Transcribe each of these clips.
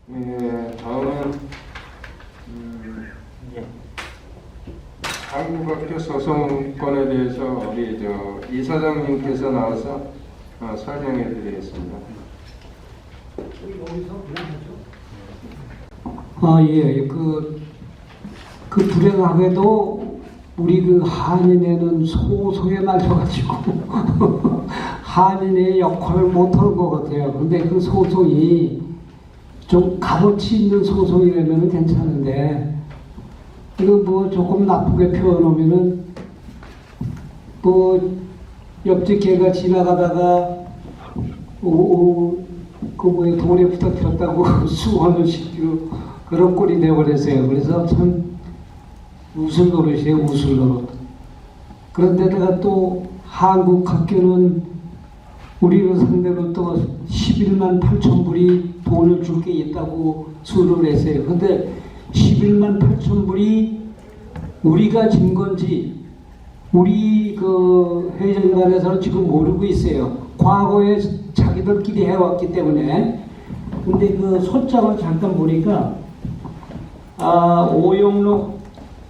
다음은 한국학교 소송권에 대해서 우리 이사장님께서 나와서 설명해 드리겠습니다. 예, 그 불행하게도 우리 그 한인회는 소송에 날려가지고 한인회의 역할을 못하는 것 같아요. 근데 그 소송이 좀 값어치 있는 소송이라면 괜찮은데, 이거 뭐 조금 나쁘게 표현하면은, 뭐, 옆집 개가 지나가다가, 돈에 부탁했다고 수원을 시키고 그런 꼴이 되어버렸어요. 그래서 참 우슬 노릇이에요, 우슬 노릇. 그런데다가 또 한국 학교는 우리를 상대로 또 11만 8천 불이 돈을 줄 게 있다고 수를 했어요. 근데 11만 8천 불이 우리가 진 건지 우리 그 회장단에서는 지금 모르고 있어요. 과거에 자기들끼리 해왔기 때문에. 근데 그 소장을 잠깐 보니까 오영록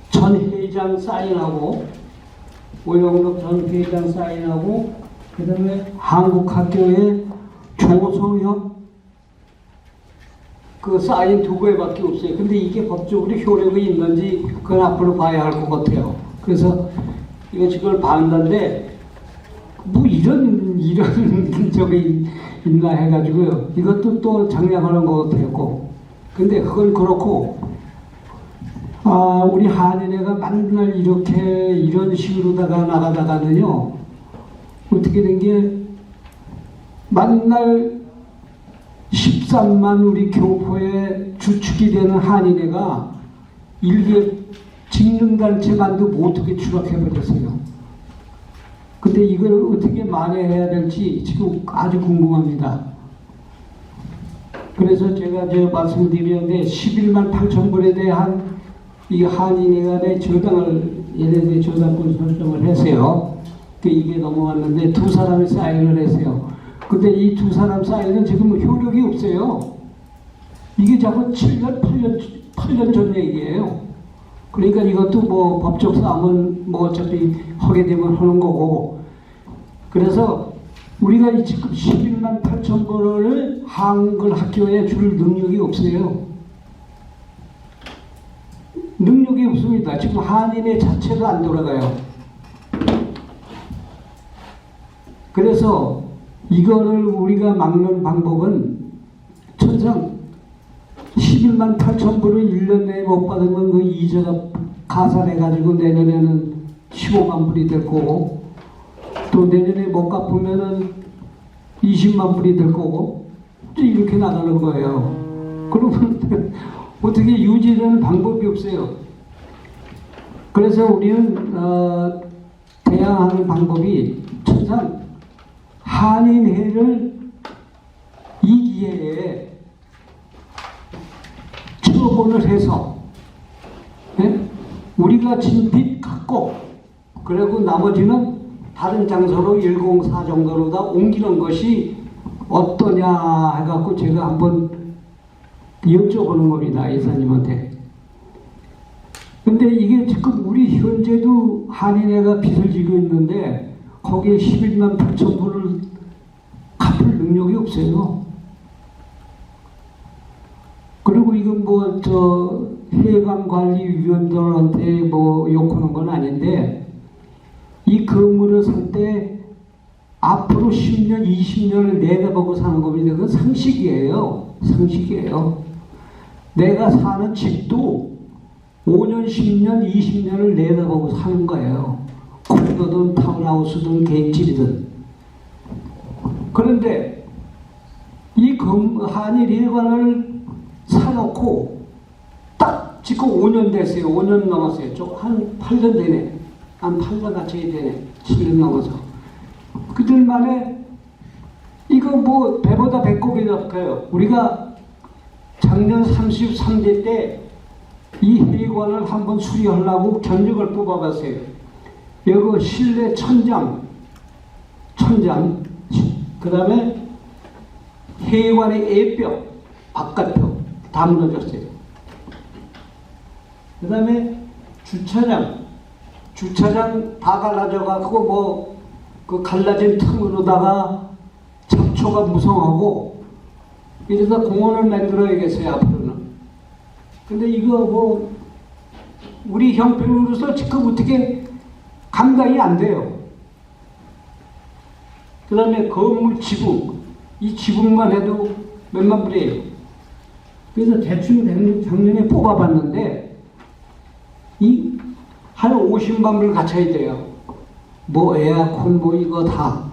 전 회장 사인하고 그 다음에 한국학교의 조성혁 그 사인 두 개밖에 없어요. 근데 이게 법적으로 효력이 있는지 그건 앞으로 봐야 할 것 같아요. 그래서 이거 지금 봤는데 뭐 이런 적이 있나 해가지고요. 이것도 또 장량하는 것 같았고. 근데 그건 그렇고, 우리 한인회가 맨날 이런 식으로다가 나가다가는요, 어떻게 된 게, 맨날 13만 우리 교포의 주축이 되는 한인회가 일개 직능단체만도 못하게 추락해버렸어요. 근데 이걸 어떻게 만회해야 될지 지금 아주 궁금합니다. 그래서 제가 말씀드렸는데 11만 8천 불에 대한 이 한인회가 내 얘네들이 저당권 설정을 했어요. 이게 넘어왔는데 두 사람이 사인을 했어요. 근데 이 두 사람 사인은 지금 효력이 없어요. 이게 자꾸 7년, 8년 전 얘기예요. 그러니까 이것도 뭐 법적 싸움은 뭐 어차피 하게 되면 하는 거고. 그래서 우리가 지금 11만 8천 불을 한글 학교에 줄 능력이 없어요. 능력이 없습니다. 지금 한인회 자체도 안 돌아가요. 그래서 이거를 우리가 막는 방법은 천상 11만 8천 불을 1년 내에 못 받으면 그 이자가 가산해가지고 내년에는 15만 불이 될 거고, 또 내년에 못 갚으면은 20만 불이 될 거고, 또 이렇게 나가는 거예요. 그러면 어떻게 유지되는 방법이 없어요. 그래서 우리는 대항하는 방법이 천상 한인회를 이 기회에 처분을 해서, 우리가 진 빚 갚고, 그리고 나머지는 다른 장소로 104 정도로 다 옮기는 것이 어떠냐 해갖고 제가 한번 여쭤보는 겁니다, 이사님한테. 근데 이게 지금 우리 현재도 한인회가 빚을 지고 있는데 거기에 11만 8천 불을 갚을 능력이 없어요. 그리고 이건 해관관리위원들한테 욕하는 건 아닌데, 이 건물을 살 때 앞으로 10년, 20년을 내다보고 사는 겁니다. 그건 상식이에요. 상식이에요. 내가 사는 집도 5년, 10년, 20년을 내다보고 사는 거예요. 콘도든 타운하우스든 개인집이든. 그런데 이 한일회관을 사놓고 딱 지금 5년 됐어요. 5년 넘었어요. 한 8년 되네. 한 8년 같이 되네. 7년 넘어서. 그들만에 이거 배보다 배꼽이 더 커요. 우리가 작년 33대 때 이 회관을 한번 수리하려고 견적을 뽑아봤어요. 여기 실내 천장, 그 다음에 회관의 애벽, 바깥벽 다 무너졌어요. 그 다음에 주차장 다 갈라져갖고 뭐 그 갈라진 틈으로다가 잡초가 무성하고 이래서 공원을 만들어야겠어요, 앞으로는. 근데 이거 뭐 우리 형편으로서 지금 어떻게 감당이 안 돼요. 그 다음에 건물 지붕, 이 지붕만 해도 몇만 불이에요. 그래서 대충 작년에 뽑아봤는데 이 한 50만 불 갖춰야 돼요. 뭐 에어컨 뭐 이거 다.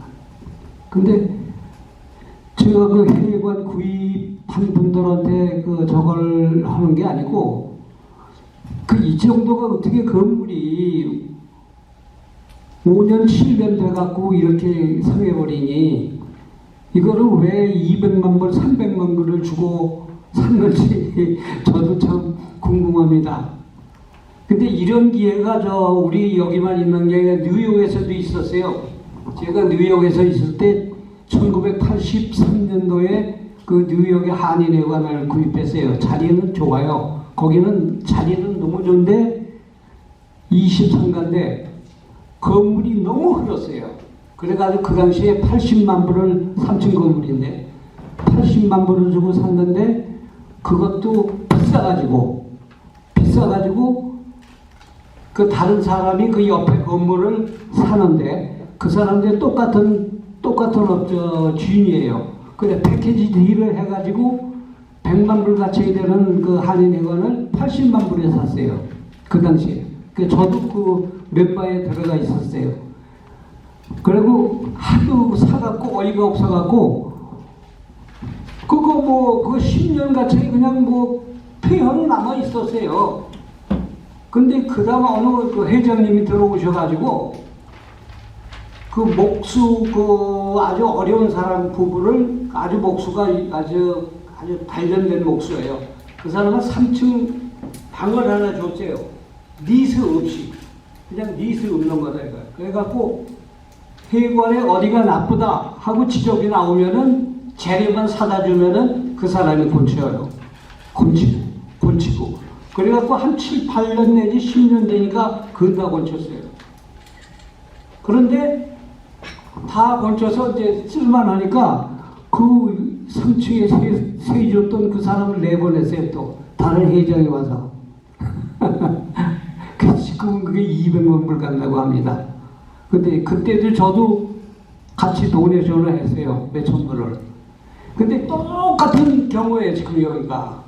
근데 제가 그 해관 구입한 분들한테 그 저걸 하는 게 아니고 그 이 정도가 어떻게 건물이 5년 7년 돼갖고 이렇게 상해버리니 이거를 왜 200만 불 300만 불을 주고 샀는지 저도 참 궁금합니다. 근데 이런 기회가 우리 여기만 있는 게 아니라 뉴욕에서도 있었어요. 제가 뉴욕에서 있을 때 1983년도에 그 뉴욕의 한인회관을 구입했어요. 자리는 좋아요. 거기는 자리는 너무 좋은데 23가인데 건물이 너무 흘렀어요. 그래가지고 그 당시에 80만 불을 3층 건물인데 80만 불을 주고 샀는데 그것도 비싸가지고 그 다른 사람이 그 옆에 건물을 사는데 그 사람들 똑같은 주인이에요. 그래 패키지 딜을 해가지고 100만 불 가치가 되는 그 한인회관을 80만 불에 샀어요. 그 당시에. 저도 그 멤버에 들어가 있었어요. 그리고 하도 사갖고 어이가 없어갖고 그거 뭐 그 10년 가까이 그냥 뭐 폐허로 남아 있었어요. 근데 그 다음 어느 그 회장님이 들어오셔가지고 그 목수 그 아주 어려운 사람 부부를 아주 목수가 아주 단련된 목수예요. 그 사람은 3층 방을 하나 줬어요. 리스 없이 그냥 리스 없는 거다 이거. 그래갖고 회관에 어디가 나쁘다 하고 지적이 나오면은 재료만 사다 주면은 그 사람이 곤치어요. 곤치고. 그래갖고 한 7, 8년 내지 10년 되니까 그건 다 곤쳤어요. 그런데 다 곤쳐서 이제 쓸만하니까 그 3층에 세줬던 그 사람을 내보냈어요. 또 다른 회장이 와서. 지금은 그게 200만 불 간다고 합니다. 근데 그때도 저도 같이 도네이션을 했어요. 몇천 불을. 근데 똑같은 경우에 지금 여기가.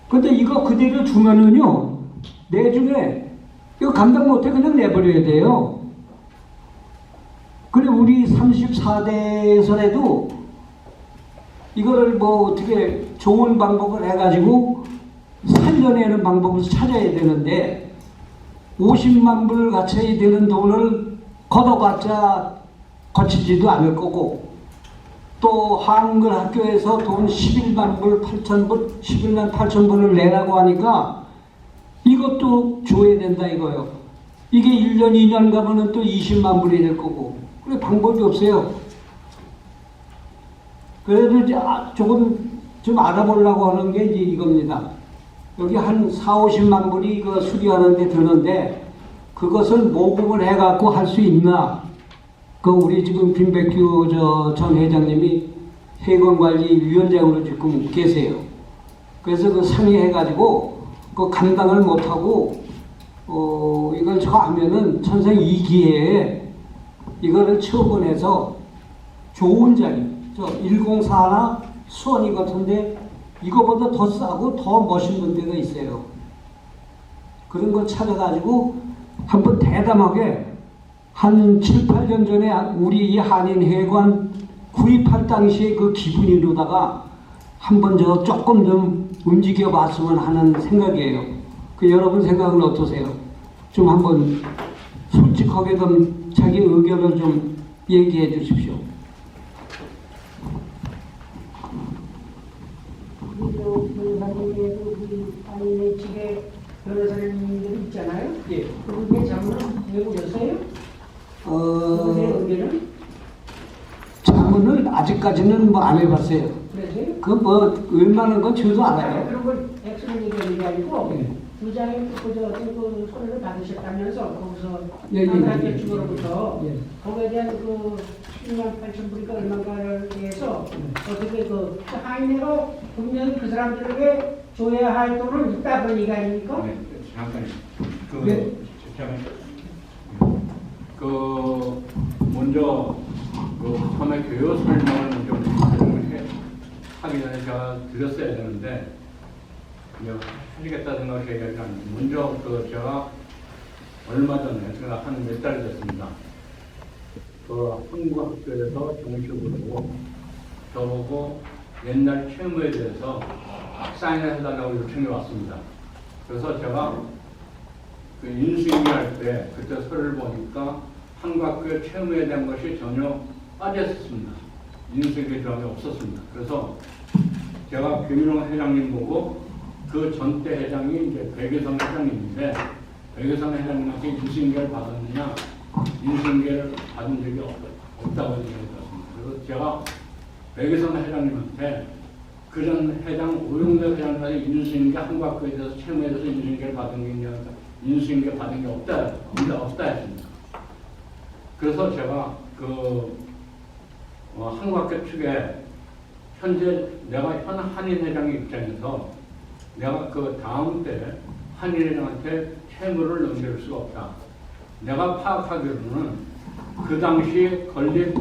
근데 이거 그대로 주면은요, 내중에 이거 감당 못해 그냥 내버려야 돼요. 그래, 우리 34대에서라도 이거를 뭐 어떻게 좋은 방법을 해가지고 살려내는 방법을 찾아야 되는데 50만 불 가쳐야 되는 돈을 걷어봤자 거치지도 않을 거고 또 한글 학교에서 돈 11만 불 8천 불 11만 8천 불을 내라고 하니까 이것도 줘야 된다 이거요. 이게 1년 2년 가면은 또 20만 불이 될 거고 그래 방법이 없어요. 그래도 이제 조금 좀 알아보려고 하는 게 이제 이겁니다. 여기 한 4, 50만 불이 그 수리하는데 드는데 그것을 모금을 해갖고 할 수 있나? 그 우리 지금 김백규 전 회장님이 해관관리위원장으로 지금 계세요. 그래서 그 상의해가지고 그 감당을 못하고 이걸 저 하면은 천생 이 기회에 이거를 처분해서 좋은 자리, 저 104나 수원이 같은데 이거보다 더 싸고 더 멋있는 데가 있어요. 그런 걸 찾아가지고 한번 대담하게 한 7, 8년 전에 우리 이 한인회관 구입할 당시에 그 기분이로다가 한번 조금 좀 움직여 봤으면 하는 생각이에요. 그 여러분 생각은 어떠세요? 좀 한번 솔직하게 좀 자기 의견을 좀 얘기해 주십시오. 변호사님께도 우리 한인회 측에 변호사님들 있잖아요. 예. 그분께 자문을 해보셨어요? 의견은? 자문을 아직까지는 뭐 안 해봤어요. 그러세요? 그 뭐 웬만한 건 저도 알아요. 그런 걸 액수를 얘기하는 게 아니고 예. 두 장의 그저 어떤 그 손해를 받으셨다면서 거기서 예, 예, 하나님의 예, 주로부터 예. 거기에 대한 그 12만 8천 불이가 얼마인가를 대해서 어떻게 그 하인으로 분명히 그 사람들에게 줘야 할 돈은 있다 그런 얘기 아닙니까? 네, 잠깐. 네. 먼저 처음에 교육 설명을 먼저 하기 전에 제가 드렸어야 되는데 하시겠다 생각해가지고 먼저 제가 얼마 전에 제가 한 몇 달 됐습니다. 한국 학교에서 정식으로 저보고 옛날 채무에 대해서 사인을 해달라고 요청이 왔습니다. 그래서 제가 그 인수인계할 때 그때 서류를 보니까 한국학교 채무에 대한 것이 전혀 빠졌습니다. 인수인계 조항이 없었습니다. 그래서 제가 김일홍 회장님 보고 그 전대 회장이 이제 백여성 회장님인데 백여성 회장님한테 인수인계를 받았느냐 인수인계를 받은 적이 없다고 얘기했습니다. 그래서 제가 백여성 회장님한테 그전 회장 오용래 회장까지 인수인계 한국학교에 대해서 채무에 대해서 인수인계를 받은 게 있냐 인수인계 받은 게 없다 했습니다. 그래서 제가 한국학교 측에 현재 내가 현 한인회장의 입장에서 내가 그 다음 때 한인회장한테 채무를 넘길 수가 없다. 내가 파악하기로는 그 당시 건립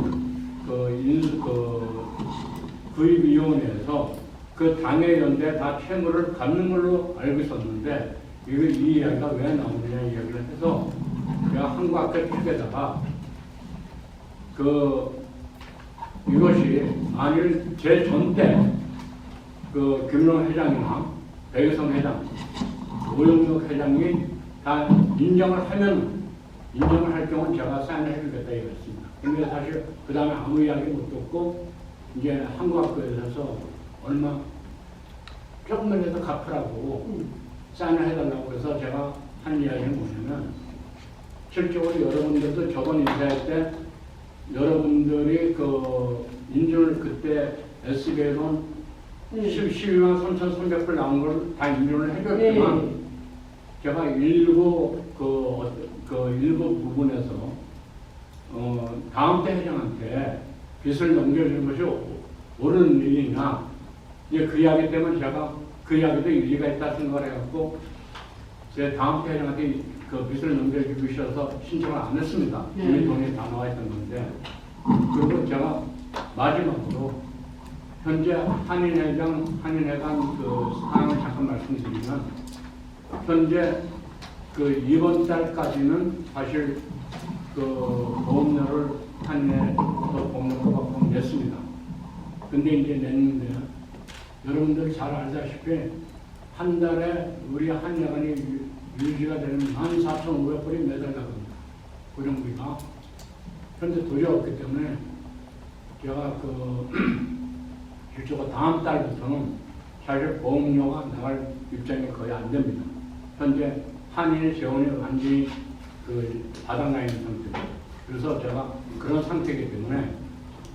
구입위원회에서 그 당회연대 다 채무를 갚는 걸로 알고 있었는데 이 이야기가 왜 나오느냐 이야기를 해서 제가 한국학교 측에다가 이것이 만일 제 전때 김일홍 회장이나 백여성 회장, 오영록 회장이 다 인정을 할 경우는 제가 사인을 해주겠다 이랬습니다. 근데 사실 그 다음에 아무 이야기 못 듣고 이제 한국학교에서 얼마 조금이라도 갚으라고 사인을 해달라고 해서 제가 한 이야기는 뭐냐면 실적으로 여러분들도 저번 인사할 때 여러분들이 인준을 그때 SBA로는 12만 3,300불 나온 걸 다 인준을 해줬지만 제가 일부 일부 부분에서 다음 때 회장한테 빚을 넘겨주는 것이 옳은 일이냐 이제 그 이야기 때문에 제가 그 이야기도 일리가 있다 생각을 해갖고 제 다음 때 회장한테 그 빚을 넘겨주기 싫어서 신청을 안 했습니다. 이미 돈이 다 나와 있던 건데 그리고 제가 마지막으로 현재 한인회관 사항을 잠깐 말씀드리면 현재 이번 달까지는 사실 보험료를 한인회에서 보험료가 냈습니다. 근데 이제 냈는데 여러분들 잘 알다시피 한 달에 우리 한인회관이 유지가 되는 14,500불이 매달 나갑니다. 고정비가. 그런데 돈이 없기 때문에 제가 실제로 다음 달부터는 사실 보험료가 나갈 입장이 거의 안 됩니다. 현재 한인의 재원이 완전히 바닥나 있는 상태입니다. 그래서 제가 그런 상태이기 때문에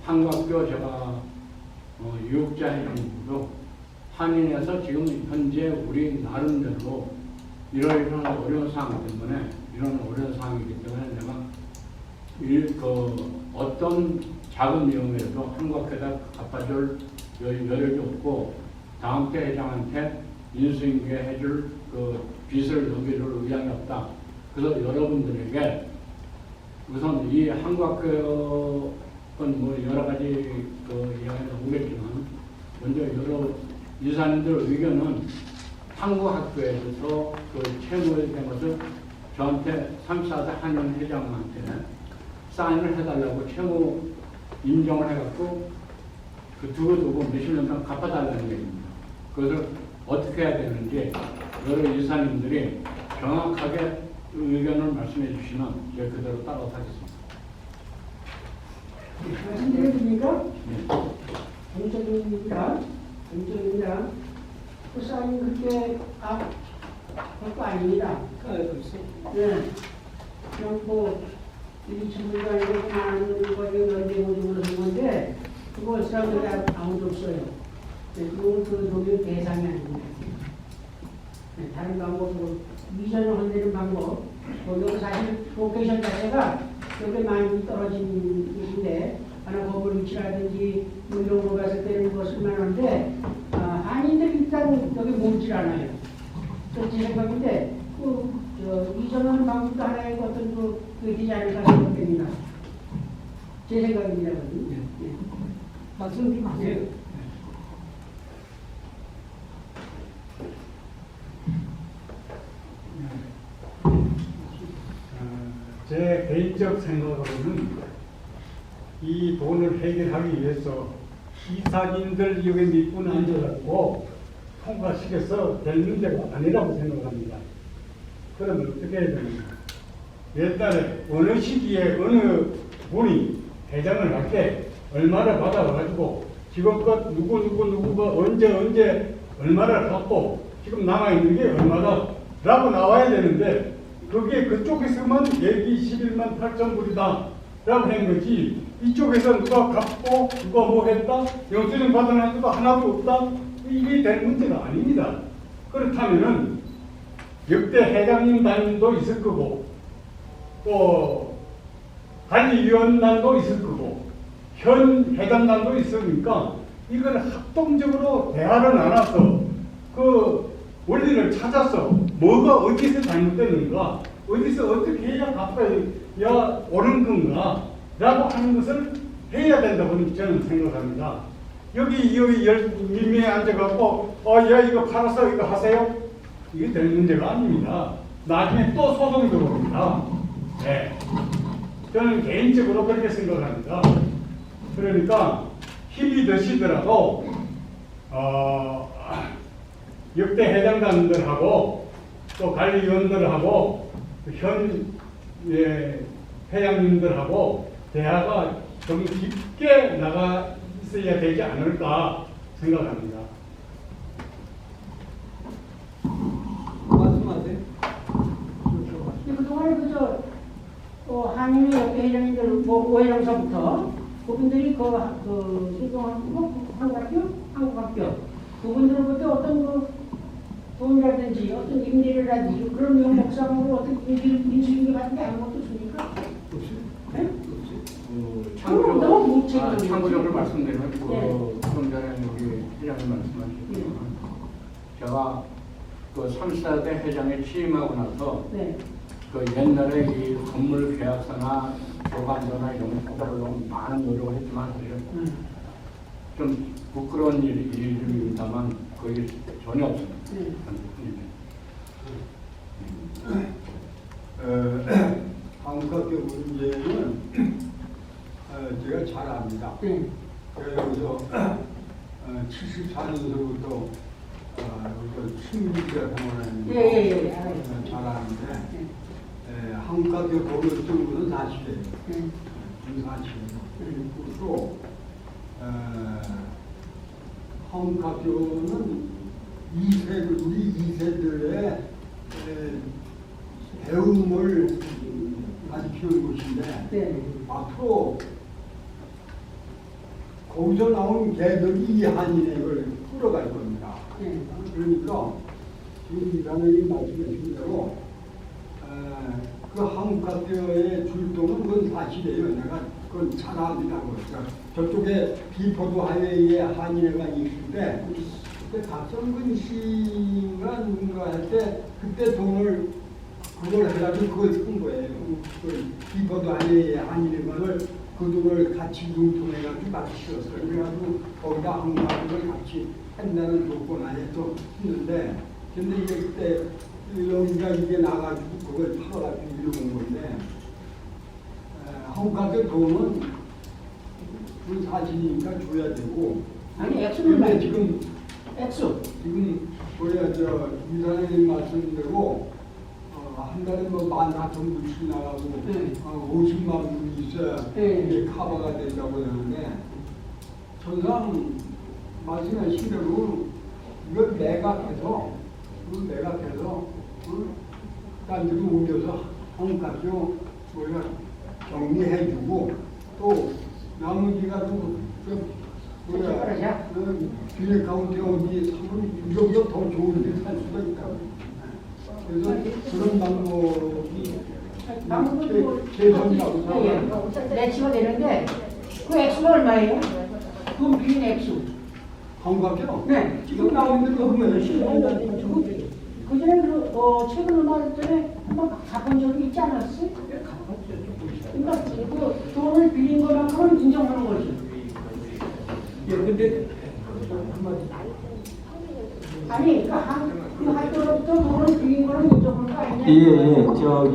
한국학교 제가 유학자 회장님도 한인에서 지금 현재 우리 나름대로 이런 어려운 상황 때문에 이런 어려운 상황이기 때문에 내가 어떤 작은 내용에도 한국학교에다 갚아줄 여력이 없고 다음 때 회장한테 인수인계 해줄 빚을 넘겨줄 의향이 없다. 그래서 여러분들에게 우선 이 한국학교는 여러 가지 이야기가 오겠지만 먼저 여러 이사님들 의견은 한국학교에서 채무에 대한 것을 저한테 3.4대 한인 회장한테 사인을 해달라고 채무 인정을 해갖고 두고두고 몇십 년 동안 갚아달라는 얘기입니다. 그것을 어떻게 해야 되는지 여러 이사님들이 정확하게 의견을 말씀해 주시면 제가 그대로 따라서 하겠습니다. 말씀드립니까? 네. 공적입니다. 그 사람이 그렇게 별거 아닙니다. 네. 그냥 이 주문가 이렇게 많은 거에 연대 모집으로 한 건데 그걸 사람들이 아무도 없어요. 그건 그 노력 대상이 아닙니다. 다른 방법, 위전을 건드리는 방법, 여기 사실 로케이션 자체가 여기 많이 떨어진 곳인데, 하나 건물 위치라든지 이런 거 갔을 때는 뭐 쓸만한데, 한인들이 일단 여기 멈질 않아요. 제 생각인데, 위전하는 방법도 하나의 어떤 되지 않을까 생각됩니다. 제 생각입니다. 말씀 좀 하세요. 제 개인적 생각으로는 이 돈을 해결하기 위해서 이사진들 여기 몇 분 앉아갖고 통과시켜서 될 문제가 아니라고 생각합니다. 그러면 어떻게 해야 됩니까? 옛날에 어느 시기에 어느 분이 회장을 할 때 얼마를 받아가지고 지금껏 누구가 언제 얼마를 갖고 지금 남아있는 게 얼마다 라고 나와야 되는데 그게 그쪽에서만 얘기 11만 8천 불이다 라고 한 거지 이쪽에서 누가 갚고 누가 뭐 했다 영수증 받아낸 것도 하나도 없다 이게 될 문제가 아닙니다. 그렇다면은 역대 회장님 단도 있을 거고 또 관리위원단도 있을 거고 현 회장단도 있으니까 이걸 합동적으로 대화를 나눠서 그 원리를 찾아서 뭐가 어디서 잘못됐는가 어디서 어떻게 해야 갚아야 옳은 건가 라고 하는 것을 해야 된다고 저는 생각합니다. 여기 밀면에 앉아갖고 야 이거 팔아서 이거 하세요 이게 될 문제가 아닙니다. 나중에 또 소송이 들어옵니다. 네. 저는 개인적으로 그렇게 생각합니다. 그러니까 힘이 드시더라도 역대 회장단들하고 또 관리위원들하고 현 회장님들하고 대화가 좀 깊게 나가 있어야 되지 않을까 생각합니다. 말씀하세요. 그동안에 한인의 역대 회장님들, 오회장서부터 그분들이 한국학교 그분들로부터 어떤 돈이라든지 어떤 임대료라든지 그런 명목상으로 어떤 인수인계 받은 게 아무것도 없습니까? 네? 참고적으로 말씀드리면 네. 좀 전에 우리 회장님 말씀하셨지만 제가 그 3사대 회장에 취임하고 나서 네. 그 옛날에 이 건물 계약서나 교관서나 이런 것들로 많은 노력을 했지만 사실 좀 부끄러운 일입니다만 그게 전혀 없습니다. 한국학교 문제는 제가 잘 압니다. 그래서 74년서부터 신민지가 병원에 잘 아는데 한국학교 거기 쓴 것은 사실이에요. 사실이에요. 그리고 한국학교는 우리 2세들의 배움을 가르치는 곳인데 앞으로 거기서 나온 개들이 이 한인을 끌어갈 겁니다. 그러니까 지금 이사장님 말씀하신 대로 그 한국학교의 출동은 그건 사실이에요. 내가 그건 잘 압니다. 저쪽에 비포도 하웨이에 한인회가 있을 때 그때 박정근 씨가 누군가 할 때 그때 돈을 그걸 해가지고 그걸 쓴 거예요. 그 비포도 하웨이에 한인회관을 그 돈을 같이 융통해가지고 같이 썼어요. 그래가지고 거기다 한국학교를 같이 한다는 조건 안에 또 했는데 근데 이게 그때 여기가 이게 나가지고 그걸 팔아가지고 이러는 건데 한국학교 돈은 그 사실이니까 줘야 되고 아니 액수는 근데 지금 뭐야 이사장님 말씀대로 한 달에 뭐 14,000불씩 나가고 50만 불이 있어야 이게 커버가 된다고 하는데 전상 말씀하신 대로 이걸 매각해서 딴 데로 옮겨서 한국학교 뭐야 정리해주고 또 나머지가 또 그러자. 뒤에 가운데 어디 사물 유적이 더 좋은데 살 수가 있다고. 그래서 그런 방법이 최선이라고 생각합니다. 매치가 되는데 그 액수가 얼마예요? 그 빈 액수. 한국학교? 네. 지금 나오는 거 보면 그 전에 최근 얼마 전에 한번 가본 적이 있지 않았어요? 그러니까 그 돈을 빌린 거만큼은 인정하는 거지. 예, 근데 아니, 그 학교로부터 돈을 빌린 거는 인정하는 거 아니냐? 예, 저기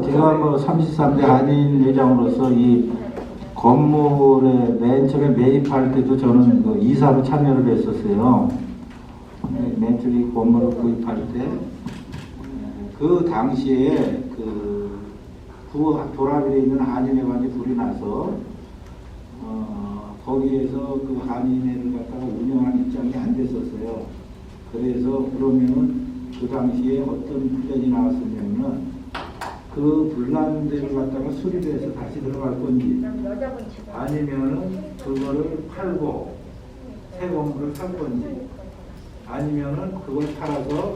제가 뭐 33대 한인 회장으로서 이 건물에 맨 처음에 매입할 때도 저는 그 이사로 참여를 했었어요. 맨 처음에 이 건물을 구입할 때 그 당시에 그 도라빌에 있는 한인회관이 불이 나서 거기에서 그 한인회를 갖다가 운영하는 입장이 안 됐었어요. 그래서 그러면은 그 당시에 어떤 플랜이 나왔었냐면 그 불난 데를 갖다가 수리돼서 다시 들어갈 건지 아니면은 그거를 팔고 새 건물을 살 건지 아니면은 그걸 팔아서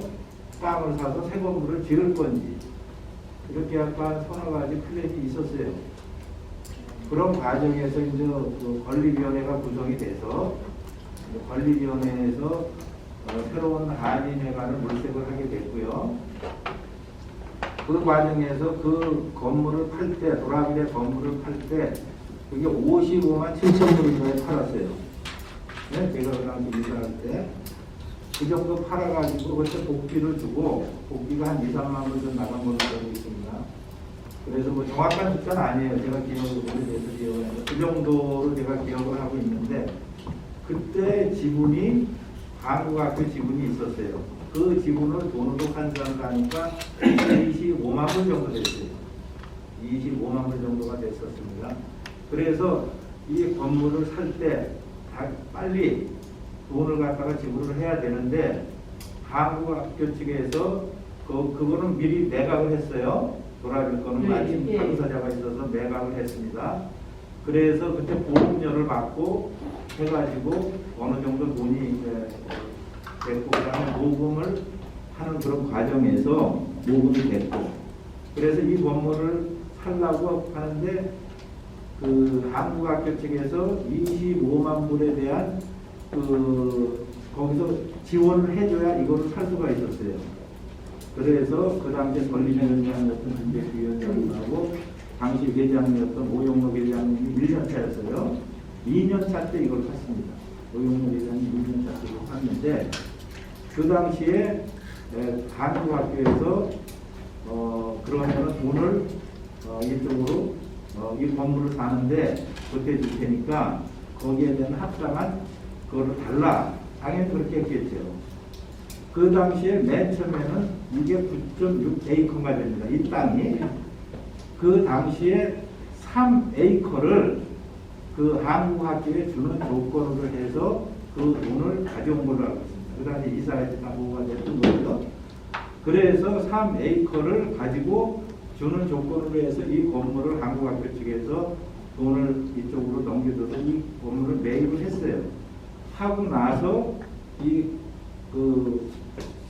땅을 사서 새 건물을 지을 건지 이렇게 약간 서너 가지 플랜이 있었어요. 그런 과정에서 이제 그 건립위원회가 구성이 돼서 건립위원회에서 새로운 한인회관을 물색을 하게 됐고요. 그 과정에서 그 건물을 팔 때, 도라빌의 건물을 팔 때 그게 55만 7천 불에 팔았어요. 네? 제가 그 당시 이사할 때. 그 정도 팔아가지고 그때 복비를 주고 복비가 한 2, 3만 불 좀 나간 걸로 알고 있습니다. 그래서 뭐 정확한 숫자는 아니에요. 제가 기억을 오래돼서 기억을 해서 그 정도로 제가 기억을 하고 있는데 그때 지분이 한국학교 지분이 있었어요. 그 지분을 돈으로 환산을 하니까 25만 불 정도 됐어요. 25만 불 정도가 됐었습니다. 그래서 이 건물을 살 때 빨리 돈을 갖다가 지불을 해야 되는데 한국학교 측에서 그거는 미리 매각을 했어요. 도라빌 거는 마침 당사자가 있어서 매각을 했습니다. 그래서 그때 보험료를 받고 해가지고 어느 정도 돈이 됐고 그다음에 모금을 하는 그런 과정에서 모금이 됐고 그래서 이 건물을 살라고 하는데 그 한국학교 측에서 25만 불에 대한 거기서 지원을 해줘야 이거를 살 수가 있었어요. 그래서 그 당시에 건립위원장이었던 준비위원장하고 당시 회장이었던 오용록 회장님이 1년차였어요. 2년차 때 이걸 샀습니다. 오용록 회장이 2년차 때 이걸 샀는데 그 당시에 한국학교에서 그러면은 돈을 이쪽으로 이 건물을 사는데 보태줄 테니까 거기에 대한 합당한 그거를 달라. 당연히 그렇게 했겠죠. 그 당시에 맨 처음에는 이게 9.6에이커가 됩니다. 이 땅이. 그 당시에 3에이커를 그 한국학교에 주는 조건으로 해서 그 돈을 가져온 걸로 알고 있습니다. 그 당시 이사회가 보고가 됐던 거죠. 그래서 3에이커를 가지고 주는 조건으로 해서 이 건물을 한국학교 측에서 돈을 이쪽으로 넘겨줘서 이 건물을 매입을 했어요. 하고 나서 그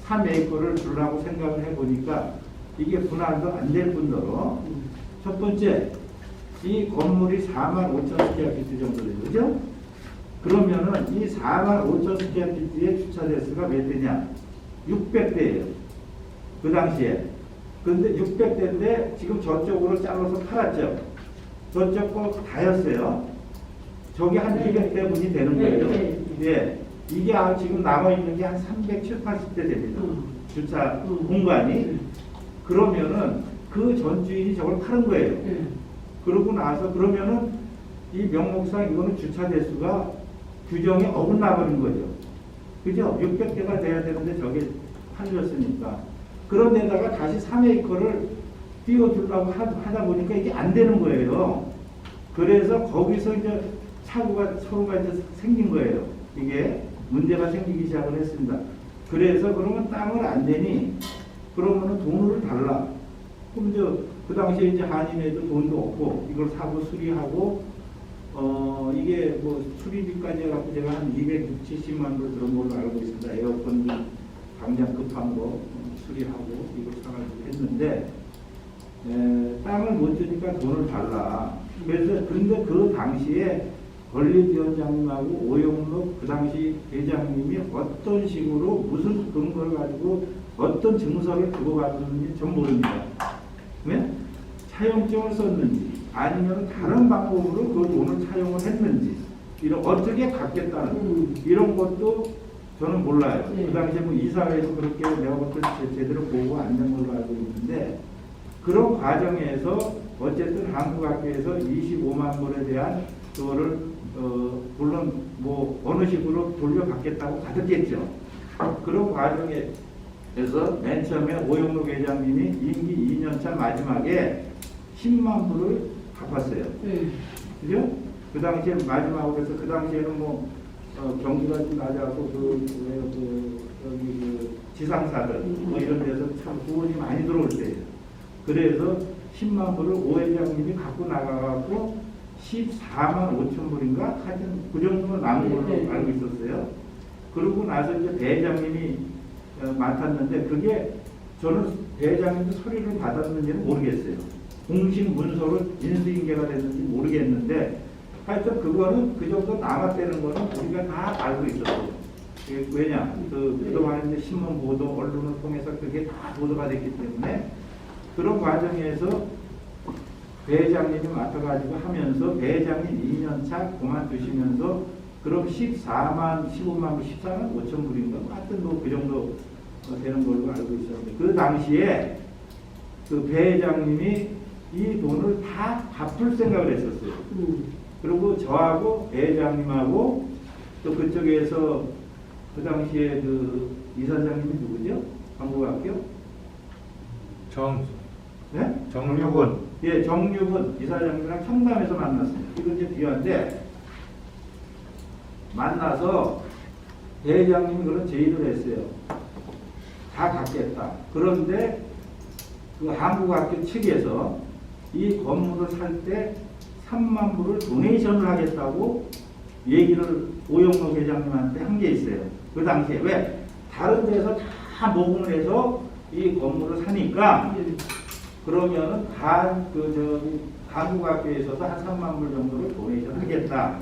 3에이커를 주려고 생각을 해보니까 이게 분할도 안 될 뿐더러 첫 번째 이 건물이 4만 5천 스퀘어피트 정도 되죠. 그죠? 그러면은 이 4만 5천 스퀘어피트의 주차 대수가 몇 대냐? 600대예요. 그 당시에. 근데 600대인데 지금 저쪽으로 잘라서 팔았죠. 저쪽 거 다였어요. 저기 한 200대분이 되는 거예요. 예. 이게 지금 남아있는 게 한 370, 80대 됩니다. 주차 공간이. 그러면은 그 전 주인이 저걸 파는 거예요. 그러고 나서 그러면은 이 명목상 이거는 주차 대수가 규정에 어긋나버린 거죠. 그죠? 600대가 돼야 되는데 저게 팔렸으니까. 그런데다가 다시 3에이커를 띄워주려고 하다 보니까 이게 안 되는 거예요. 그래서 거기서 이제 서로가 이제 생긴 거예요. 이게 문제가 생기기 시작을 했습니다. 그래서 그러면 땅을 안 되니 그러면은 돈을 달라. 그럼 그 당시에 이제 한인회도 돈도 없고 이걸 사고 수리하고 이게 뭐 수리비까지 해갖고 제가 한 270만 불 들은 걸로 알고 있습니다. 에어컨 당장 급한 거 수리하고 이걸 사가지고 했는데 땅을 못 주니까 돈을 달라. 그래서 근데 그 당시에 건립위원장님하고 오영록 그 당시 회장님이 어떤 식으로 무슨 근거를 가지고 어떤 증서를 주고 갔는지 전 모릅니다. 왜? 차용증을 썼는지 아니면 다른 방법으로 그 돈을 차용을 했는지 이런 어떻게 갖겠다는 이런 것도 저는 몰라요. 그 당시에 뭐 이사회에서 그렇게 내가 볼때 제대로 보고 안 된 걸로 알고 있는데 그런 과정에서 어쨌든 한국학교에서 25만 불에 대한 그거를 물론 뭐 어느 식으로 돌려받겠다고 받았겠죠. 그런 과정에서 맨 처음에 오영록 회장님이 임기 2년차 마지막에 10만 불을 갚았어요. 그죠? 그 당시에 마지막으로 해서 그 당시에는 뭐 경기가 좀 낮아서 여기 지상사들 뭐 이런 데서 참 후원이 많이 들어올 때예요. 그래서 10만 불을 오 회장님이 갖고 나가갖고 14만 5천 불인가 하여튼 그 정도 남은 걸로 알고 있었어요. 그러고 나서 이제 배회장님이 맡았는데 그게 저는 배회장님도 서류를 받았는지는 모르겠어요. 공식 문서로 인수인계가 됐는지 모르겠는데 하여튼 그거는 그 정도 남았다는 거는 우리가 다 알고 있었어요. 왜냐 그동안에 신문 보도 언론을 통해서 그게 다 보도가 됐기 때문에 그런 과정에서 배회장님이 맡아가지고 하면서 배회장님 2년차 그만두시면서 그럼 15만 불, 14만 5천 불인가 하여튼 뭐 그 정도 되는 걸로 알고 있었는데 그 당시에 그 배회장님이 이 돈을 다 갚을 생각을 했었어요. 그리고 저하고 배회장님하고 또 그쪽에서 그 당시에 그 이사장님이 누구죠? 한국학교? 네? 정육은. 예, 정육은 이사장님이랑 청담에서 만났습니다. 이건 이제 비화인데 만나서 대회장님이 그런 제의를 했어요. 다 갚겠다. 그런데 그 한국학교 측에서 이 건물을 살 때 3만 불을 도네이션을 하겠다고 얘기를 오영록 회장님한테 한 게 있어요. 그 당시에 왜? 다른 데서 다 모금을 해서 이 건물을 사니까 그러면은 한국학교에서도 한 3만 불 정도를 도네이션 하겠다.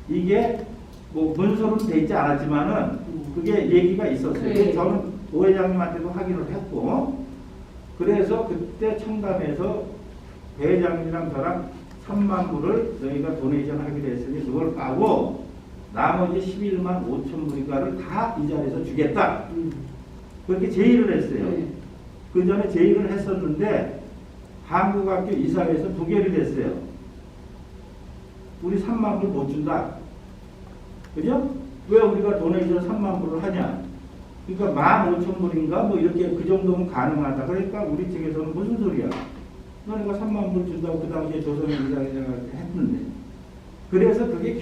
이게 뭐 문서로는 돼 있지 않았지만은 그게 얘기가 있었어요. 저는 오 회장님한테도 확인을 했고 그래서 그때 청담에서 배 회장님이랑 저랑 3만 불을 저희가 도네이션 하기로 했으니 그걸 까고 나머지 11만 5천 불인가를 다 이 자리에서 주겠다. 그렇게 제의를 했어요. 그 전에 제의를 했었는데 한국학교 이사회에서 부결이 됐어요. 우리 3만 불 못 준다. 그죠? 왜 우리가 도네이션 3만 불을 하냐? 그러니까 15,000불인가 뭐 이렇게 그 정도면 가능하다. 그러니까 우리 측에서는 무슨 소리야? 너네가 3만 불 준다고 그 당시에 조선의 이사회장한테 했는데. 그래서 그게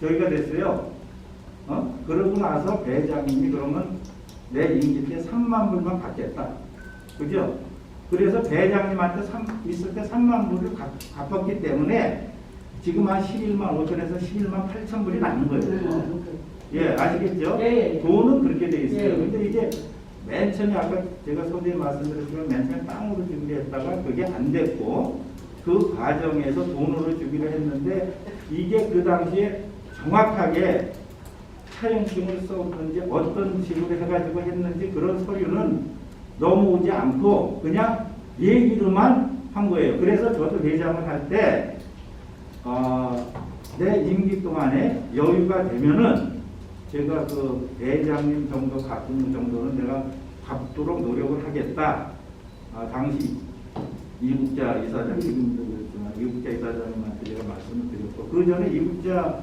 저희가 됐어요. 그러고 나서 배장님이 그러면 내 임기 때 3만 불만 받겠다. 그죠? 그래서 배장님한테 있을 때 3만 불을 갚았기 때문에 지금 한 11만 5천에서 11만 8천 불이 남는 거예요. 예, 아시겠죠? 돈은 그렇게 돼 있어요. 근데 이게 맨 처음에 아까 제가 서두에 말씀드렸지만 맨 처음에 땅으로 주기로 했다가 그게 안 됐고 그 과정에서 돈으로 주기로 했는데 이게 그 당시에 정확하게 차용증을 썼는지 어떤 식으로 해가지고 했는지 그런 서류는 넘어오지 않고 그냥 얘기로만 한 거예요. 그래서 저도 회장을 할 때 내 임기 동안에 여유가 되면은 제가 그 회장님 정도 갚는 정도는 내가 갚도록 노력을 하겠다. 당시 이국자 이사장 지금도 그렇지만 이국자 이사장님한테 제가 말씀을 드렸고 그 전에 이국자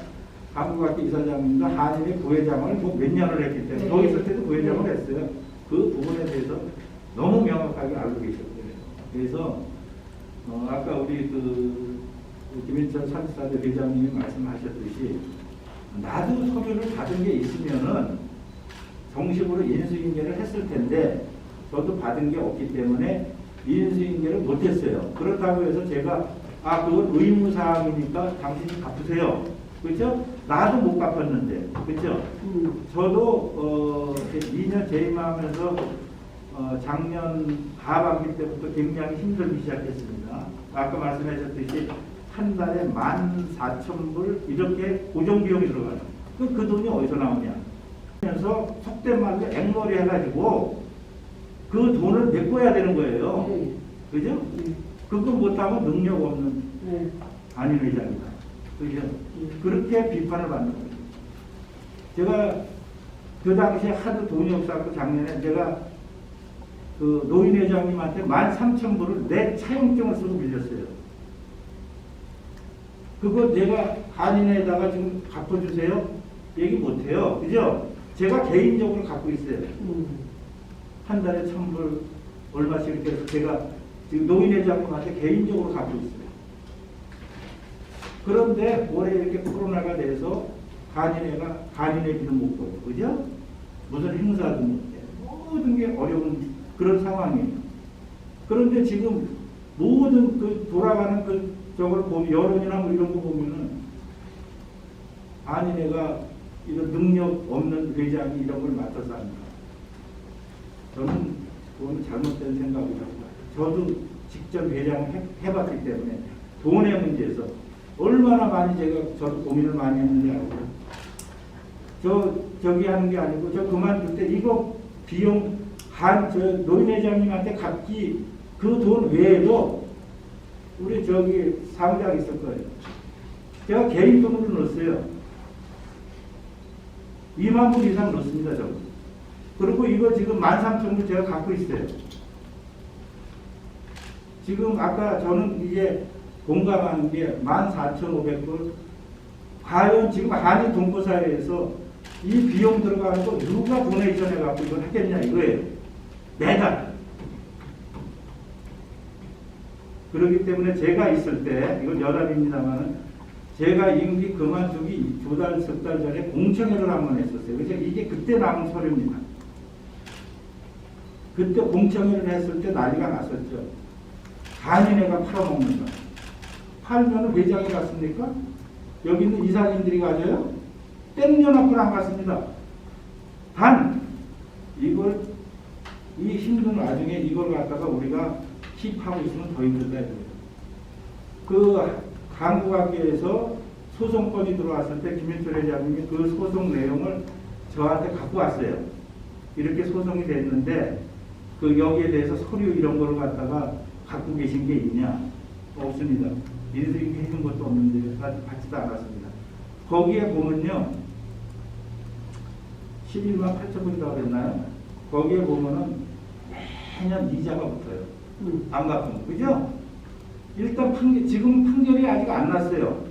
한국학교 이사장님도 한인의 부회장을 뭐 몇 년을 했기 때문에 거기 있을 때도 부회장을 했어요. 그 부분에 대해서 너무 명확하게 알고 계셨거든요. 그래서 아까 우리 김인철 산사대 회장님이 말씀하셨듯이 나도 서류를 받은 게 있으면은 정식으로 인수인계를 했을 텐데 저도 받은 게 없기 때문에 인수인계를 못했어요. 그렇다고 해서 제가 아 그건 의무사항이니까 당신이 갚으세요. 그렇죠? 나도 못 갚았는데, 그렇죠? 저도 2년 재임하면서 작년 하반기 때부터 굉장히 힘들기 시작했습니다. 아까 말씀하셨듯이 한 달에 14,000불 이렇게 고정비용이 들어가요. 그 돈이 어디서 나오냐? 그래서 속된 말로 앵벌이 해가지고 그 돈을 메꿔야 되는 거예요. 네. 그죠? 그거 못하면 능력 없는 네. 안인회장이다. 그죠? 그렇게 비판을 받는 거예요. 제가 그 당시에 하도 돈이 없어서 작년에 제가 그 노인회장님한테 13,000불을 내 차용증을 쓰고 빌렸어요. 그거 내가 한인에다가 지금 갚아주세요? 얘기 못해요. 그죠? 제가 개인적으로 갖고 있어요. 한 달에 1,000불 얼마씩 이렇게 해서 제가 지금 노인회장님한테 개인적으로 갖고 있어요. 그런데 올해 이렇게 코로나가 돼서 한인회비도 못 벌고, 그죠? 무슨 행사도 못해. 모든 게 어려운 그런 상황이에요. 그런데 지금 모든 그 돌아가는 그 저걸 보면 여론이나 뭐 이런 거 보면은 한인회가 이런 능력 없는 회장이 이런 걸 맡아서 합니다. 저는 그건 잘못된 생각이라고 봐요. 저도 직접 회장을 해봤기 때문에 돈의 문제에서 얼마나 많이 저도 고민을 많이 했는지 알고 저기 하는 게 아니고 저 그만둘 때 이거 비용 저 노인회장님한테 갚기 그 돈 외에도 우리 저기 사무장 있을 거예요. 제가 개인 돈으로 넣었어요. 2만 불 이상 넣습니다, 저거. 그리고 이거 지금 13,000불 제가 갖고 있어요. 지금 아까 저는 이게 공감하는 게 14,500불. 과연 지금 한인 동포사회에서 이 비용 들어가는 거 누가 도네이션 해갖고 이걸 하겠냐 이거예요. 매달. 그렇기 때문에 제가 있을 때, 이건 여담입니다만은, 제가 임기 그만두기 2달, 3달 전에 공청회를 한번 했었어요. 그래서 이게 그때 남은 서류입니다. 그때 공청회를 했을 때 난리가 났었죠. 한인회가 팔아먹는다. 팔면 회장이 갔습니까? 여기 있는 이사님들이 가져요? 땡연합을 안 갔습니다. 단, 이걸, 이 힘든 와중에 이걸 갖다가 우리가 킵하고 있으면 더 힘들다 이거예요. 그 강국학계에서 소송건이 들어왔을 때 김윤철 회장님이 그 소송 내용을 저한테 갖고 왔어요. 이렇게 소송이 됐는데 그 여기에 대해서 서류 이런 걸 갖다가 갖고 계신 게 있냐? 없습니다. 인수인계 해준 것도 없는데 받지도 않았습니다. 거기에 보면요. 11만 8천불이라고 그랬나요? 거기에 보면은 매년 이자가 붙어요. 안 갚으면. 그죠? 일단 지금 판결이 아직 안 났어요.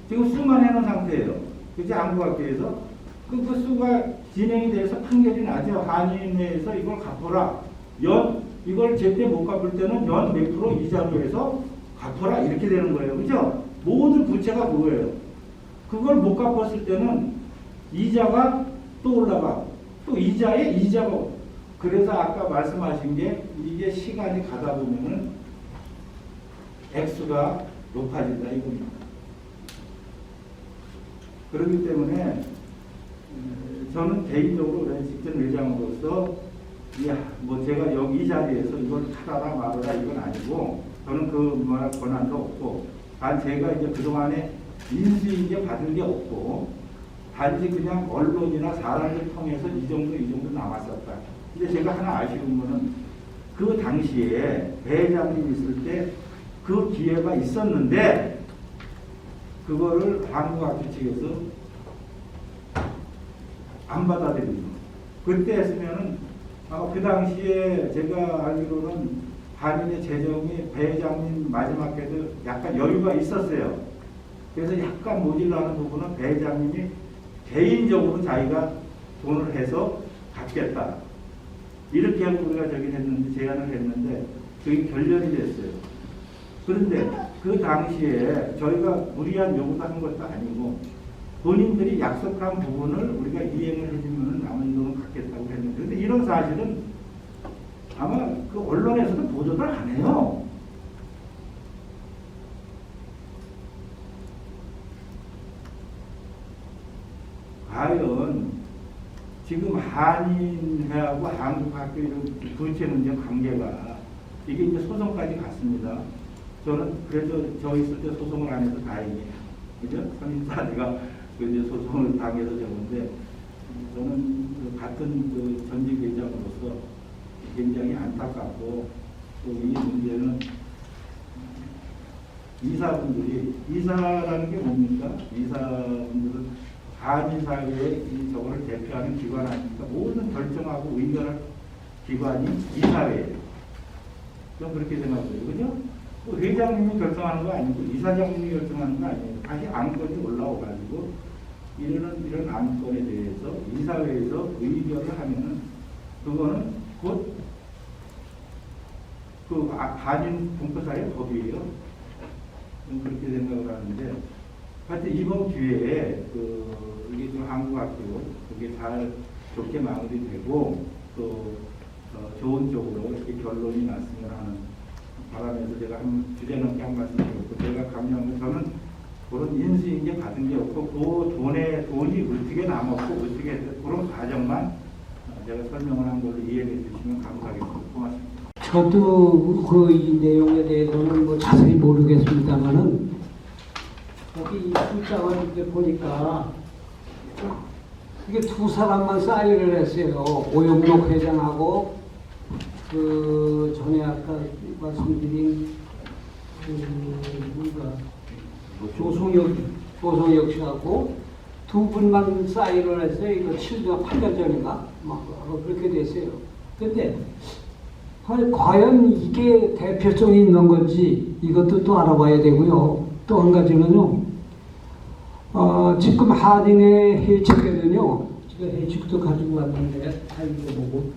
지금 수만 해놓은 상태예요. 그죠? 안국학계에서. 그 수가 진행이 돼서 판결이 나죠. 한인회에서 이걸 갚아라. 이걸 제때 못 갚을 때는 연 몇 프로 이자로 해서 갚아라. 이렇게 되는 거예요. 그죠? 모든 부채가 그거예요. 그걸 못 갚았을 때는 이자가 또 올라가. 또 이자에 이자가. 그래서 아까 말씀하신 게 이게 시간이 가다 보면은 액수가 높아진다 이겁니다. 그렇기 때문에 저는 개인적으로 직전 회장으로서 뭐 제가 여기 이 자리에서 이걸 하라라 말아라 이건 아니고 저는 그 말 권한도 없고 단 제가 이제 그동안에 인수인계 받은 게 없고 단지 그냥 언론이나 사람을 통해서 이 정도 남았었다. 근데 제가 하나 아쉬운 거는 그 당시에 배 회장님 있을 때 그 기회가 있었는데 그거를 한국학교 측에서 안 받아들이는 거예요. 그때 했으면은 그 당시에 제가 알기로는 한인의 재정이 배 회장님 마지막 해도 약간 여유가 있었어요. 그래서 약간 모질라는 부분은 배 회장님이 개인적으로 자기가 돈을 해서 갚겠다. 이렇게 하고 우리가 제안을 했는데 그게 결렬이 됐어요. 그런데 그 당시에 저희가 무리한 요구도 한 것도 아니고 본인들이 약속한 부분을 우리가 이행을 해주면 남은 돈을 갖겠다고 했는데 근데 이런 사실은 아마 그 언론에서도 보도를 안 해요. 지금 한인회하고 한국학교 이런 부채는 관계가 이게 이제 소송까지 갔습니다. 저는 그래도 저 있을 때 소송을 안 해서 다행이에요. 그죠? 선임사내가 이제 소송을 당해서 적은데 저는 그 같은 그 전직 회장으로서 굉장히 안타깝고 또 이 문제는 이사라는 게 뭡니까? 이사분들은 한인사회의 저거를 대표하는 기관 아닙니까? 모든 결정하고 의견을 기관이 이사회예요. 저는 그렇게 생각해요. 그죠? 또 회장님이 결정하는 거 아니고 이사장님이 결정하는 거 아니에요. 다시 안건이 올라오가지고 이런 안건에 대해서 이사회에서 의결을 하면은 그거는 곧 그 한인 분포사의 법이에요. 저는 그렇게 생각을 하는데 하여튼 이번 기회에 이게 좀 한국학교 그게 잘 좋게 마무리되고 또 좋은 쪽으로 이렇게 결론이 났으면 하는 바람에서 제가 한 주제 넘게 한 말씀 드렸고 제가 감명한 건 저는 그런 인수인계 받은 게 없고 그 돈이 어떻게 남았고 어떻게 했고 그런 과정만 제가 설명을 한 걸로 이해해 주시면 감사하겠습니다. 고맙습니다. 저도 그 이 내용에 대해서는 뭐 자세히 모르겠습니다만은 거기 출장을 이렇게 보니까 이게 두 사람만 사인을 했어요. 오영록 회장하고 그 전에 아까 말씀드린 누가 조성혁 씨하고 두 분만 사인을 했어요. 이거 7년, 8년 전인가? 막 그렇게 됐어요. 근데 과연 이게 대표성이 있는 건지 이것도 또 알아봐야 되고요. 또 한 가지는요. 지금 한인의 해측에는요. 제가 해측도 가지고 왔는데 다 읽어보고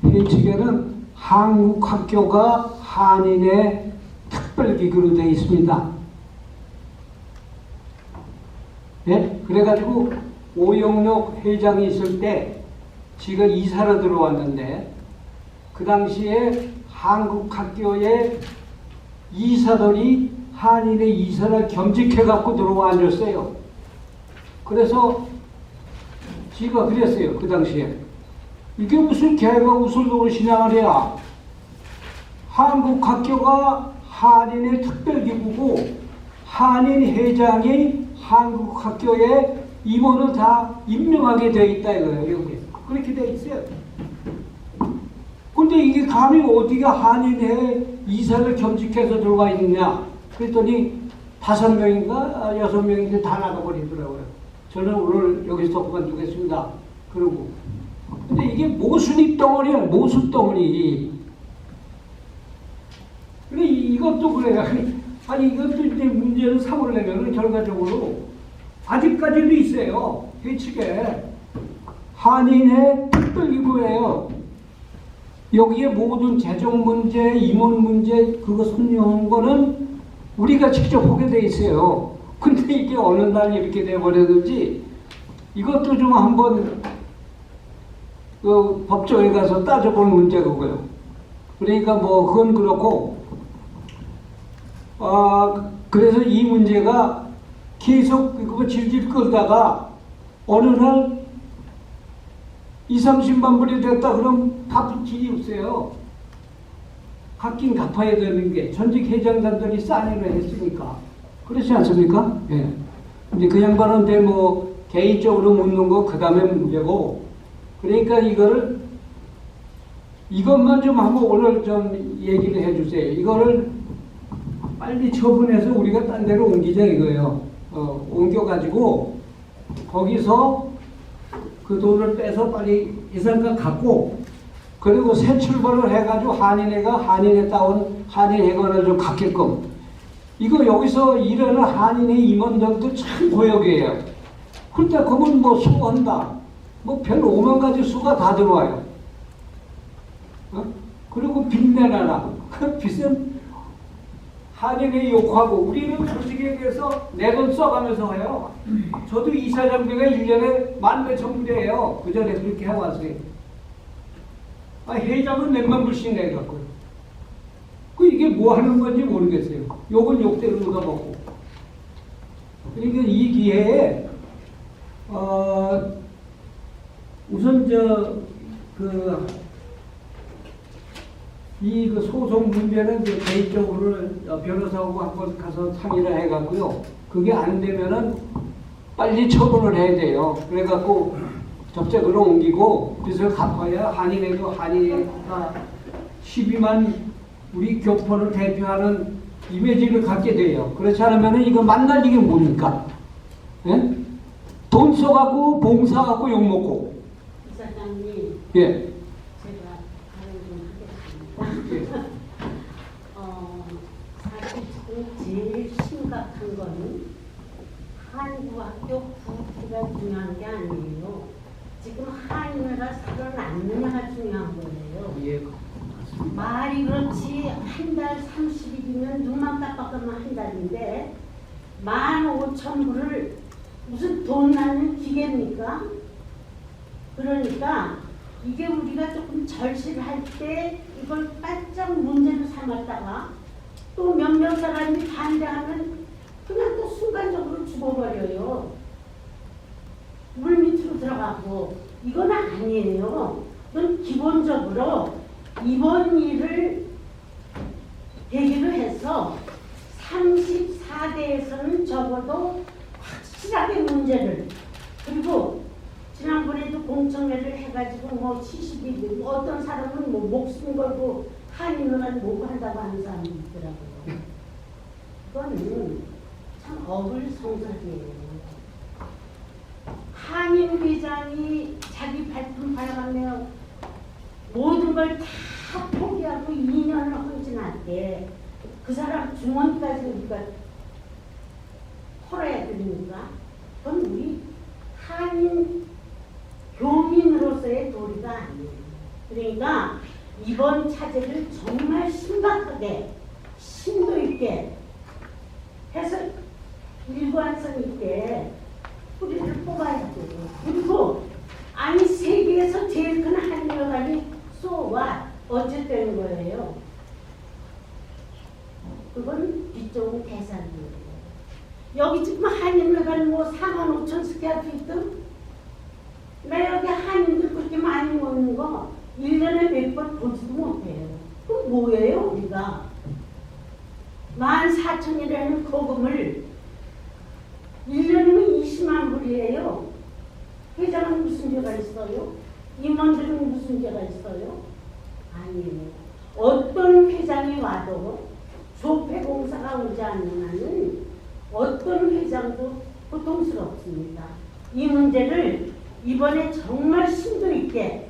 해측에는 한국 학교가 한인의 특별기구로 되어 있습니다. 예? 그래가지고 오영록 회장이 있을 때 지가 이사로 들어왔는데 그 당시에 한국 학교의 이사들이 한인의 이사를 겸직해갖고 들어와 앉았어요. 그래서 지가 그랬어요. 그 당시에 이게 무슨 개가 웃을 노릇이냐 말이야. 한국 학교가 한인의 특별기구고 한인 회장이 한국 학교에 임원을 다 임명하게 되어 있다 이거예요. 여기 그렇게 되어 있어요. 근데 이게 감히 어디가 한인회 이사를 겸직해서 들어가 있느냐 그랬더니 5명인가 6명인데 다 나가버리더라고요. 저는 오늘 여기서 그만두겠습니다. 그러고 근데 이게 모순이 덩어리야. 모순 덩어리. 근데 이것도 그래요. 아니 이것도 이제 문제를 삼으려면 결과적으로 아직까지도 있어요. 회칙에 한인회 특별기구예요. 여기에 모든 재정 문제, 임원 문제 그거 선정한 거는 우리가 직접 하게 돼 있어요. 근데 이게 어느 날 이렇게 돼버렸는지 이것도 좀 한번 그 법정에 가서 따져볼 문제고요. 그러니까 뭐 그건 그렇고 그래서 이 문제가 계속 그거 질질 끌다가 어느 날 20-30만 불이 됐다 그럼 갚을 길이 없어요. 갚긴 갚아야 되는 게 전직 회장단들이 사인을 했으니까. 그렇지 않습니까? 예. 이제 그 양반한테 뭐 개인적으로 묻는 거 그 다음에 문제고. 그러니까 이것만 좀 한번 오늘 좀 얘기를 해주세요. 이거를 빨리 처분해서 우리가 딴 데로 옮기자 이거예요. 옮겨가지고 거기서 그 돈을 빼서 빨리 이상가 갖고 그리고 새 출발을 해가지고 한인회가 한인회 따온 한인회관을 좀 갖게끔 이거 여기서 일하는 한인회 임원들도 참 고역이에요. 그런데 그건 뭐 수한다. 뭐 별 5만 가지 수가 다 들어와요. 그리고 빚내놔라. 그 빚은 한인회 욕하고 우리는 솔직히 얘기해서 내 돈 써가면서 해요. 저도 이사장비가 1년에 14,000불이에요. 그 전에 그렇게 해왔어요. 회장은 몇만 불씩 내갖고요. 이게 뭐 하는 건지 모르겠어요. 욕은 욕대로 누가 먹고. 그러니까 이 기회에 우선 이 소송 문제는 개인적으로 변호사하고 한번 가서 상의를 해갖고요. 그게 안 되면은 빨리 처분을 해야 돼요. 그래갖고 접촉으로 옮기고 빚을 갚아야 한인회도 한인회가 12만 우리 교포를 대표하는 이미지를 갖게 돼요. 그렇지 않으면은 이거 만날 이게 뭡니까? 예? 돈 써갖고 봉사갖고 욕먹고. 이사장님. 예. 제가 발언 좀 하겠습니다. 사실 지금 제일 심각한 거는 한국학교 부피가 중요한 게 아니에요. 지금 한인회가 살아남느냐가 중요한 거예요. 예. 말이 그렇지 한 달 30일이면 눈만 깜빡하면 한 달인데 15,000불을 무슨 돈 나는 기계입니까? 그러니까 이게 우리가 조금 절실할 때 이걸 바짝 문제로 삼았다가 또 몇몇 사람이 반대하면 그냥 또 순간적으로 죽어버려요. 물 밑으로 들어가고 이건 아니에요. 이건 기본적으로 이번 일을 계기로 해서 34대에서는 적어도 확실하게 문제를 그리고 지난번에도 공청회를 해가지고 뭐 70일 어떤 사람은 뭐 목숨 걸고 한인회를 못 한다고 하는 사람이 있더라고요. 그거는 참 어불성설이에요. 한인 회장이 자기 발품 발언하며 모든 걸 다 포기하고 2년을 헌신할 때 그 사람 중원까지 우리가 털어야 됩니까? 그건 우리 한인 교민으로서의 도리가 아니에요. 그러니까 이번 차제를 정말 심각하게 심도 있게 해서 일관성 있게 뿌리를 뽑아야 돼요. 그리고 아니 세계에서 제일 큰 한인회관이 소와 어쨌다는 거예요. 그건 이쪽은 계산이에요. 여기 지금 한인회관 뭐 45,000 스퀘어피트? 나 여기 한인들 그렇게 많이 모이는 거 1년에 몇 번 보지도 못해요. 그럼 뭐예요 우리가? 14,000이라는 거금을 1년이면 20만 불이에요. 회장은 무슨 죄가 있어요? 임원들은 무슨 죄가 있어요? 아니에요. 어떤 회장이 와도 조폐공사가 오지 않는 한은 어떤 회장도 고통스럽습니다. 이 문제를 이번에 정말 심도 있게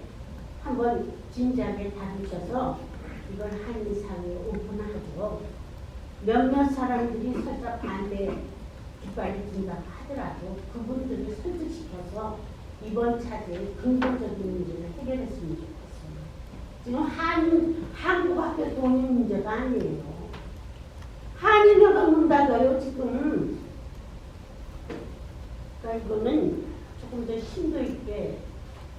한번 진지하게 다루셔서 이걸 한인사회에 오픈하고 몇몇 사람들이 설사 반대 깃발을 든다고 하더라도 그분들을 설득시켜서 이번 차제의 근본적인 문제를 해결했으면 좋겠어요. 지금 한국학교 돈이 문제가 아니에요. 한인회가 문 닫아요 지금. 그러니까 이거는 조금 더 심도 있게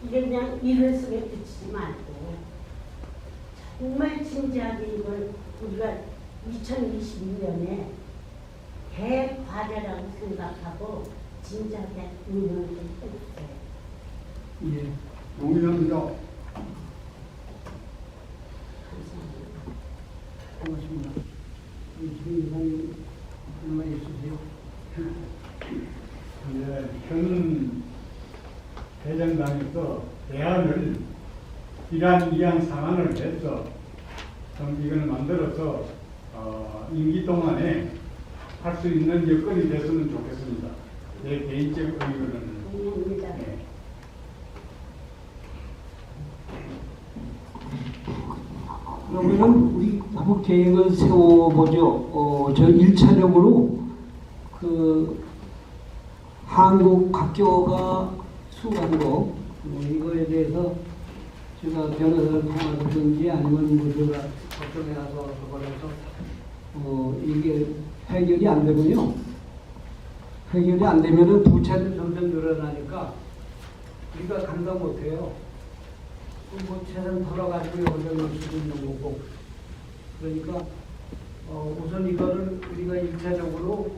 이게 그냥 일을 속에 그치지 말고 정말 진지하게 이걸 우리가 2021년에 대과제라고 생각하고 진지하게 운영을 좀 해주세요. 예. 동의합니다. 감사합니다. 고맙습니다. 지금 이사님 할 말 있으세요? 예, 현 대정당에서 대안을 이러한 상황을 해서 정기근을 만들어서 임기 동안에 할 수 있는 여건이 됐으면 좋겠습니다. 제 개인적 의견은. 동의합니다. 예. 그러면은 우리 한번 계획을 세워보죠. 저 1차적으로 그 한국 학교가 수고한 거 이거에 대해서 제가 변호사를 통하든지 아니면 뭐 제가 법정에 가서 그거라서 이게 해결이 안 되군요. 해결이 안 되면은 부채는 점점 늘어나니까 우리가 감당 못해요. 뭐 재산 털어가지고 여기다 넣을 수도 있는 거고. 그러니까 우선 이거를 우리가 1차적으로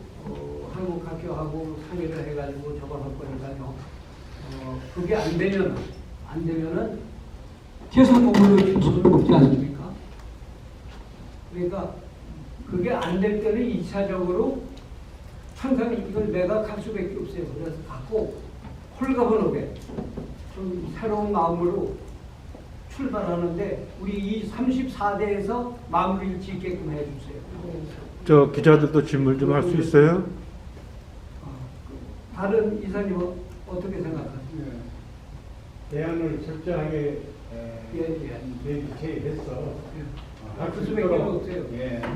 한국학교하고 상의를 해가지고 저걸 할 거니까요. 그게 안 되면 안 되면은 계속 머물러 줄 수는 없지 않습니까? 그러니까 그게 안 될 때는 2차적으로 항상 이걸 내가 갈 수밖에 없어요. 그래서 갖고 홀가분하게 좀 새로운 마음으로 출발하는데 우리 이 34대에서 마무리를 짓게끔 해주세요. 저 기자들도 질문 좀 할 수 있어요? 다른 이사님은 어떻게 생각하세요? 대안을 철저하게 대비체해서 할 수밖에 없어요.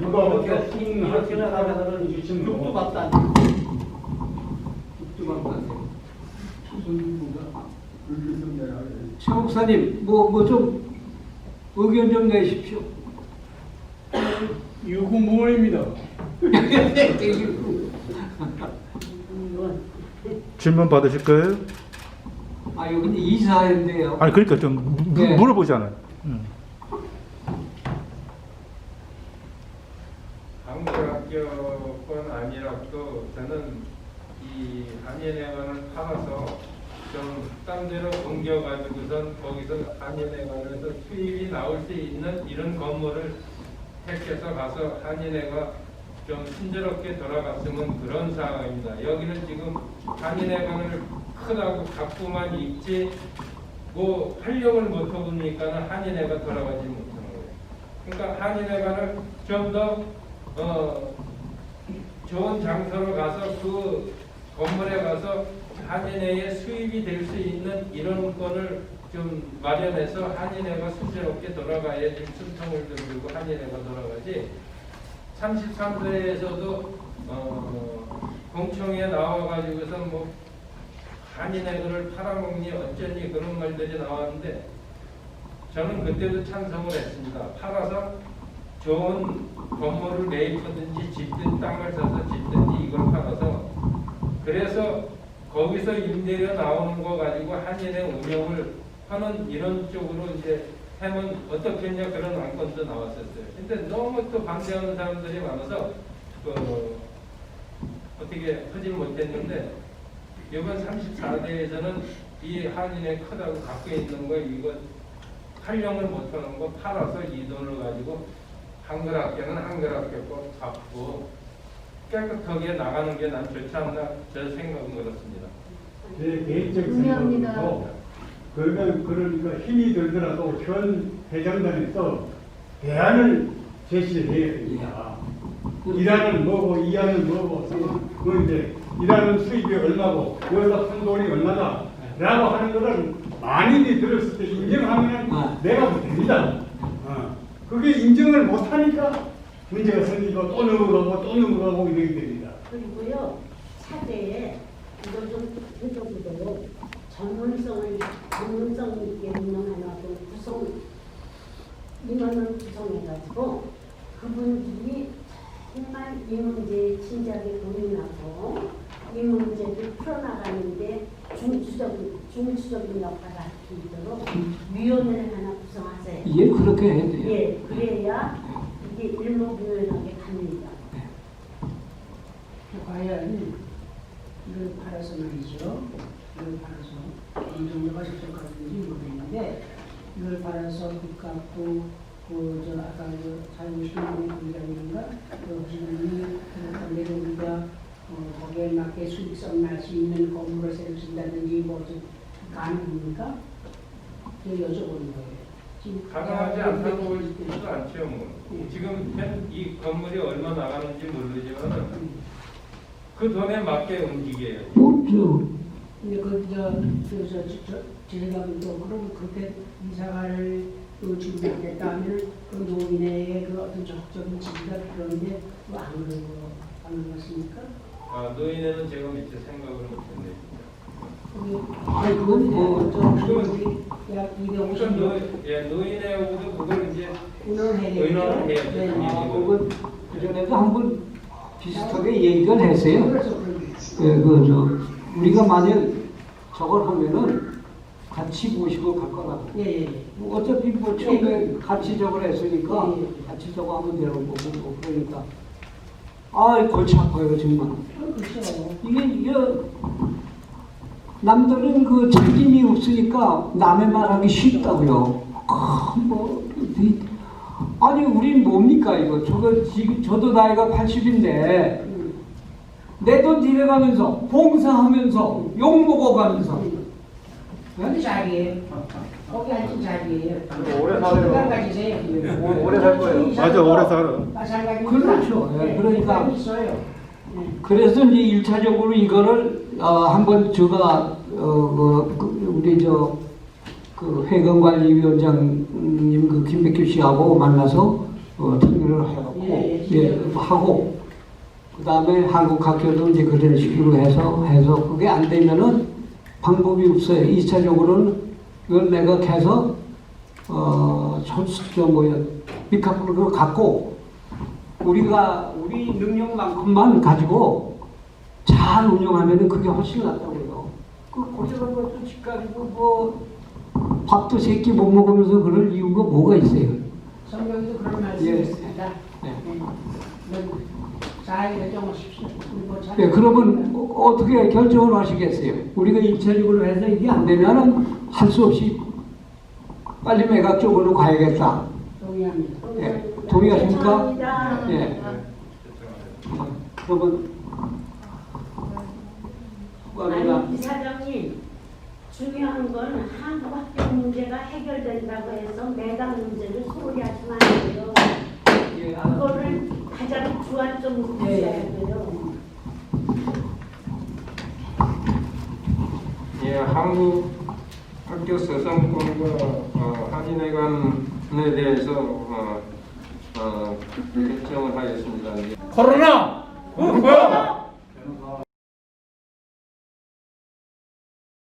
이거 이렇게 나가다가는 주시면 육도 밥도 안 돼요. 육도 밥도 안 돼요. 최 목사님, 뭐 좀 의견 좀 내십시오. 유구무원입니다. 질문 받으실 거예요? 아, 여기는 이사인데요. 아니 그러니까 좀 네. 물어보잖아요. 한국학교뿐 아니라도 저는 이 한인회관을 팔아서 좀 딴 데로 옮겨가지고선 거기서 한인회관에서 수입이 나올 수 있는 이런 건물을 택해서 가서 한인회가 좀 순조롭게 돌아갔으면 그런 상황입니다. 여기는 지금 한인회관을 크다고 갖고만 있지 뭐 활용을 못하고 보니까 한인회가 돌아가지 못하는 거예요. 그러니까 한인회관을 좀 더 좋은 장소로 가서 그 건물에 가서 한인회의 수입이 될 수 있는 이런 건을 좀 마련해서 한인회가 순조롭게 돌아가야지 숨통을 들고 한인회가 돌아가지 33세에서도 공청회에 나와가지고서 뭐 한인회를 팔아먹니 어쩌니 그런 말들이 나왔는데 저는 그때도 찬성을 했습니다. 팔아서 좋은 건물을 매입하든지 짓든 땅을 사서 짓든지 이걸 팔아서 그래서 거기서 임대료 나오는 거 가지고 한인회 운영을 하는 이런 쪽으로 이제 하면 어떻겠냐 그런 안건도 나왔었어요. 근데 너무 또 반대하는 사람들이 많아서 어떻게 하지 못했는데 이번 34대에서는 이 한인회 크다고 갖고 있는 거 이거 활용을 못하는 거 팔아서 이 돈을 가지고 한글학교는 한글학교 꼭 갚고 깨끗하게 나가는 게 난 좋지 않나 저 생각은 그렇습니다. 제 개인적 생각으로 그러니까 힘이 들더라도 현 회장단에서 대안을 제시를 해야 됩니다. 일하는 뭐고 이하는 뭐고 그런데 일하는 수입이 얼마고 여기서 한 돈이 얼마다 라고 하는 것을 만인이 들었을 때 인정하면 내가 됩니다. 그게 인정을 못하니까 문제가 생기고 또 넘어가고 이렇게 됩니다. 그리고요, 차대에 이걸 좀 해줘도 전문성 있게 운영하는 어떤 인원을 구성해가지고 그분들이 정말 이 문제에 진지하게 고민하고 이 문제를 풀어나가는데 중추적인 역할을 할 수 있도록 위원회를 하나 구성하세요. 예, 그렇게 해야 돼요. 예, 그래야 이게 일목요연하게 갑니다. 과연 이걸 팔아서 말이죠. 이걸 팔아서 어느 정도가 적절한지 모르겠는데 이걸 팔아서 국가고 저 아까 자유시민의 공장인가 하시는 관계로 우리가 거기에 맞게 수익성 날 수 있는 건물을 새로 짓는다든지 뭐 좀 가능합니까? 여쭤보는 거예요. 지금 가능하지 않다고 볼 수도 않죠. 뭐. 지금 이 건물이 얼마 나가는지 모르지만 그 돈에 맞게 움직여요. 없죠. 근데 제가 또 그럼 그렇게 이사가를 준비했다 하면 그 노인의 그 어떤 적극적인 지지가 필요한데 안 그렇습니까? 노인에는 제가 미처 생각을 못했네요. 아니, 그건 뭐, 약 우선 250명 노인회하고도 그걸 이제 의논을 의논을 해야죠. 네. 그건 그전에도 한번 비슷하게 얘기를 했어요. 그래서 그런 우리가 만약 저걸 하면은 같이 모시고 갈 거라고. 예. 뭐 어차피 뭐 처음에 같이 저걸 했으니까 예. 같이 저거 하면 되는 거고 뭐 그러니까 골치 아파요 정말. 그렇죠. 이게 남들은 그 책임이 없으니까 남의 말하기 쉽다고요. 아니 우린 뭡니까 이거? 지금 저도 나이가 80인데 내 돈 들여가면서 봉사하면서 욕 먹어가면서 어디 자리예요? 거기 앉은 자리예요. 오래 살아요. 가지세요. 오래 살 거예요. 맞아, 오래 살아. 마찬가지입니다. 그렇죠. 예, 그러니까 있어요. 그래서 이제 1차적으로 이거를 한번 제가 우리 그 회관관리위원장님 그 김백규 씨하고 만나서 통일을 하고 하고 그 다음에 한국학교도 이제 그런 식으로 해서 그게 안 되면은 방법이 없어요. 2차적으로는 이걸 내가 해서 미카프를 갖고 우리 능력만큼만 가지고 잘 운영하면은 그게 훨씬 낫다고요. 그 고생한 것도 집 가지고 뭐 밥도 세 끼 못 먹으면서 그럴 이유가 뭐가 있어요? 성경에도 그런 말씀이 예. 있습니다. 잘 결정하십시오. 네, 그러면 어떻게 결정을 하시겠어요? 우리가 1차적으로 해서 이게 안 되면은 할 수 없이 빨리 매각 쪽으로 가야겠다. 동의합니다. 예, 동의하십니까? 죄송합니다. 예. 그러면 수고합니다. 아니, 이사장님, 중요한 건 한국 학교 문제가 해결된다고 해서 매각 문제를 소홀히 하시면 안 돼요. 예, 그거를 가장 주안점으로 보셔야 돼요. 예, 한국 학교 서성권과 한인회관에 대해서 결정을 하겠습니다. 코로나! 뭐야?